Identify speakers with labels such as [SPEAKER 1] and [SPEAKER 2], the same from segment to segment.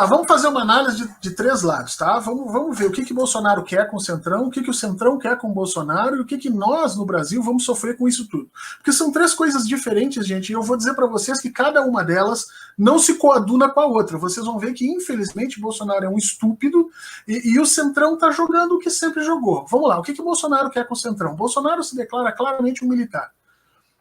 [SPEAKER 1] lá, vamos fazer uma análise de três lados, tá? Vamos ver o que Bolsonaro quer com o Centrão, o que o Centrão quer com o Bolsonaro e o que nós, no Brasil, vamos sofrer com isso tudo. Porque são três coisas diferentes, gente, e eu vou dizer para vocês que cada uma delas não se coaduna com a outra. Vocês vão ver que, infelizmente, Bolsonaro é um estúpido e o Centrão tá jogando o que sempre jogou. Vamos lá, o que Bolsonaro quer com o Centrão? Bolsonaro se declara claramente um militar.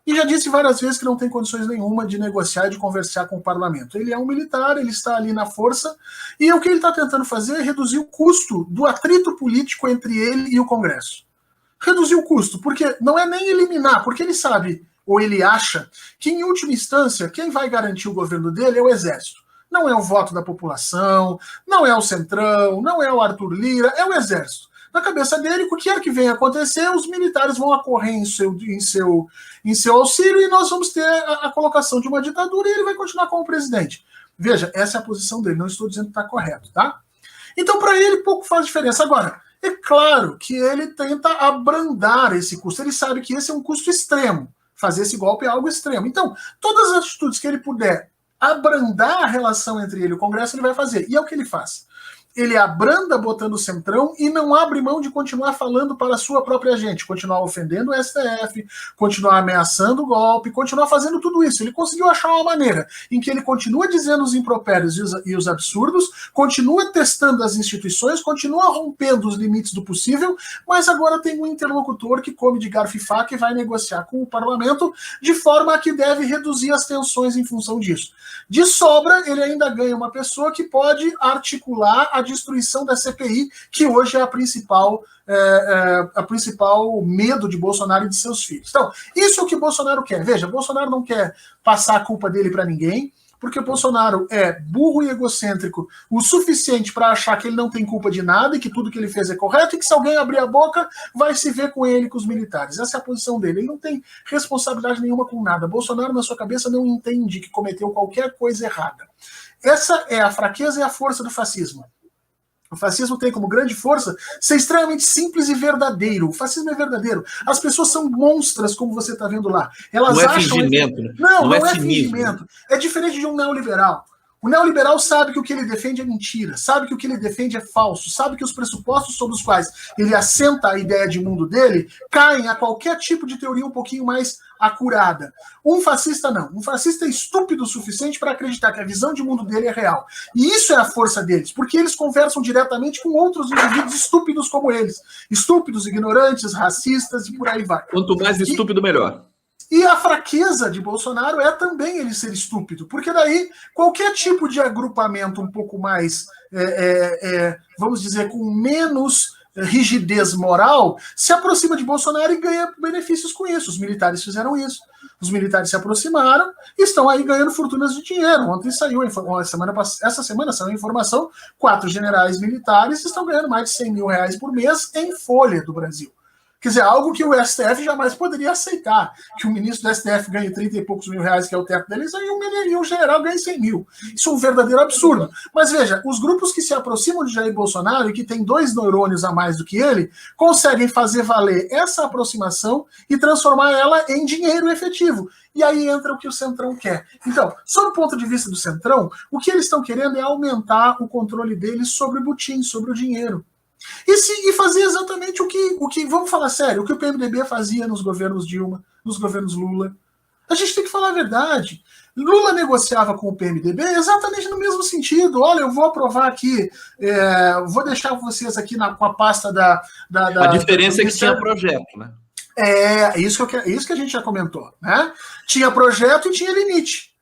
[SPEAKER 1] E já disse várias vezes que não tem condições nenhuma de negociar e de conversar com o parlamento. Ele é um militar, ele está ali na força, e o que ele está tentando fazer é reduzir o custo do atrito político entre ele e o Congresso. Reduzir o custo, porque não é nem eliminar, porque ele sabe, ou ele acha, que em última instância, quem vai garantir o governo dele é o Exército. Não é o voto da população, não é o Centrão, não é o Arthur Lira, é o Exército. Na cabeça dele, o que quer que venha acontecer, os militares vão acorrer em seu auxílio e nós vamos ter a colocação de uma ditadura e ele vai continuar como presidente. Veja, essa é a posição dele, não estou dizendo que está correto, tá? Então, para ele, pouco faz diferença. Agora, é claro que ele tenta abrandar esse custo, ele sabe que esse é um custo extremo, fazer esse golpe é algo extremo. Então, todas as atitudes que ele puder abrandar a relação entre ele e o Congresso, ele vai fazer, e é o que ele faz. Ele abranda botando o Centrão e não abre mão de continuar falando para a sua própria gente, continuar ofendendo o STF, continuar ameaçando o golpe, continuar fazendo tudo isso. Ele conseguiu achar uma maneira em que ele continua dizendo os impropérios e os absurdos, continua testando as instituições, continua rompendo os limites do possível, mas agora tem um interlocutor que come de garfo e faca e vai negociar com o parlamento de forma que deve reduzir as tensões em função disso. De sobra, ele ainda ganha uma pessoa que pode articular a destruição da CPI, que hoje é a principal medo de Bolsonaro e de seus filhos. Então, isso é o que Bolsonaro quer. Veja, Bolsonaro não quer passar a culpa dele para ninguém, porque Bolsonaro é burro e egocêntrico o suficiente para achar que ele não tem culpa de nada e que tudo que ele fez é correto e que se alguém abrir a boca vai se ver com ele, com os militares. Essa é a posição dele. Ele não tem responsabilidade nenhuma com nada. Bolsonaro, na sua cabeça, não entende que cometeu qualquer coisa errada. Essa é a fraqueza e a força do fascismo. O fascismo tem como grande força ser extremamente simples e verdadeiro. O fascismo é verdadeiro. As pessoas são monstras, como você está vendo lá. Elas
[SPEAKER 2] não
[SPEAKER 1] acham...
[SPEAKER 2] é fingimento. Né?
[SPEAKER 1] Não é fingimento. É diferente de um neoliberal. O neoliberal sabe que o que ele defende é mentira, sabe que o que ele defende é falso, sabe que os pressupostos sobre os quais ele assenta a ideia de mundo dele caem a qualquer tipo de teoria um pouquinho mais acurada. Um fascista não. Um fascista é estúpido o suficiente para acreditar que a visão de mundo dele é real. E isso é a força deles, porque eles conversam diretamente com outros indivíduos estúpidos como eles. Estúpidos, ignorantes, racistas e por aí vai.
[SPEAKER 2] Quanto mais estúpido, melhor.
[SPEAKER 1] E a fraqueza de Bolsonaro é também ele ser estúpido, porque daí qualquer tipo de agrupamento um pouco mais, vamos dizer, com menos rigidez moral, se aproxima de Bolsonaro e ganha benefícios com isso. Os militares fizeram isso. Os militares se aproximaram e estão aí ganhando fortunas de dinheiro. Ontem saiu, essa semana saiu a informação, 4 generais militares estão ganhando mais de 100 mil reais por mês em folha do Brasil. Quer dizer, algo que o STF jamais poderia aceitar, que o ministro do STF ganhe 30 e poucos mil reais, que é o teto deles, e um general ganhe 100 mil. Isso é um verdadeiro absurdo. Mas veja, os grupos que se aproximam de Jair Bolsonaro e que têm 2 neurônios a mais do que ele, conseguem fazer valer essa aproximação e transformar ela em dinheiro efetivo. E aí entra o que o Centrão quer. Então, sob o ponto de vista do Centrão, o que eles estão querendo é aumentar o controle deles sobre o butim, sobre o dinheiro. E fazer exatamente o que, vamos falar sério, o que o PMDB fazia nos governos Dilma, nos governos Lula. A gente tem que falar a verdade. Lula negociava com o PMDB exatamente no mesmo sentido. Olha, eu vou aprovar aqui, vou deixar vocês aqui com a pasta da
[SPEAKER 2] a diferença é que tinha projeto, né?
[SPEAKER 1] Isso que a gente já comentou, né? Tinha projeto e tinha limite.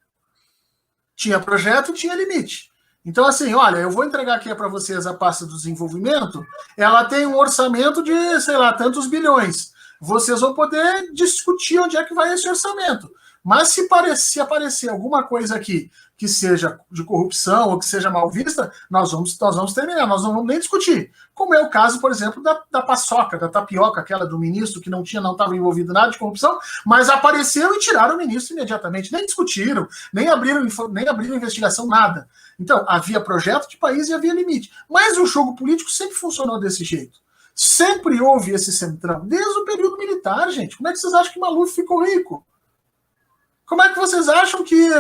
[SPEAKER 1] Tinha projeto e tinha limite. Então, assim, olha, eu vou entregar aqui para vocês a pasta do desenvolvimento, ela tem um orçamento de, sei lá, tantos bilhões. Vocês vão poder discutir onde é que vai esse orçamento. Mas se aparecer alguma coisa aqui que seja de corrupção ou que seja mal vista, nós vamos terminar, nós não vamos nem discutir. Como é o caso, por exemplo, da paçoca, da tapioca, aquela do ministro que não estava envolvido em nada de corrupção, mas apareceu e tiraram o ministro imediatamente. Nem discutiram, nem abriram investigação, nada. Então, havia projeto de país e havia limite. Mas o jogo político sempre funcionou desse jeito. Sempre houve esse centrão, desde o período militar, gente. Como é que vocês acham que Maluf ficou rico? Como é que vocês acham que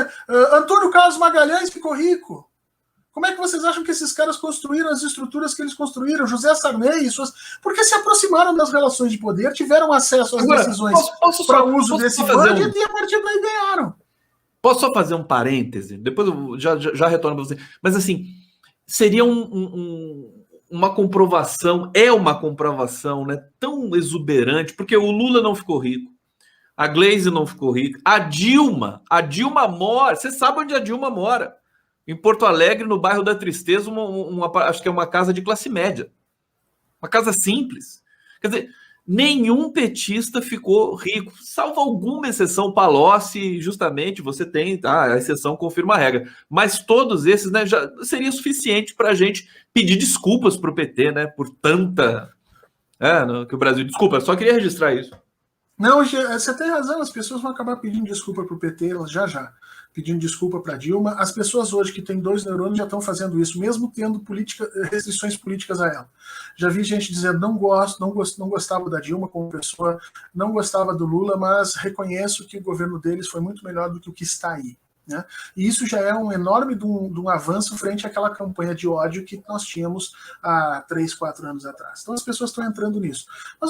[SPEAKER 1] Antônio Carlos Magalhães ficou rico? Como é que vocês acham que esses caras construíram as estruturas que eles construíram? José Sarney e suas... Porque se aproximaram das relações de poder, tiveram acesso às decisões para o uso desse budget e a partir daí ganharam.
[SPEAKER 2] Posso só fazer um parêntese? Depois eu já retorno para você. Mas assim, seria uma comprovação, uma comprovação, né, tão exuberante, porque o Lula não ficou rico, a Gleisi não ficou rica, a Dilma mora, você sabe onde a Dilma mora? Em Porto Alegre, no bairro da Tristeza, acho que é uma casa de classe média, uma casa simples. Quer dizer, nenhum petista ficou rico, salvo alguma exceção, Palocci, justamente, você tem, tá, a exceção confirma a regra, mas todos esses, né, já seria suficiente para a gente pedir desculpas para o PT, né, por tanta... que o Brasil... Desculpa, só queria registrar isso.
[SPEAKER 1] Não, você tem razão, as pessoas vão acabar pedindo desculpa para o PT já. Pedindo desculpa para Dilma. As pessoas hoje que têm 2 neurônios já estão fazendo isso, mesmo tendo restrições políticas a ela. Já vi gente dizendo, não gostava da Dilma como pessoa, não gostava do Lula, mas reconheço que o governo deles foi muito melhor do que o que está aí. Né? E isso já é um enorme de um avanço frente àquela campanha de ódio que nós tínhamos há 3, 4 anos atrás. Então as pessoas estão entrando nisso. Mas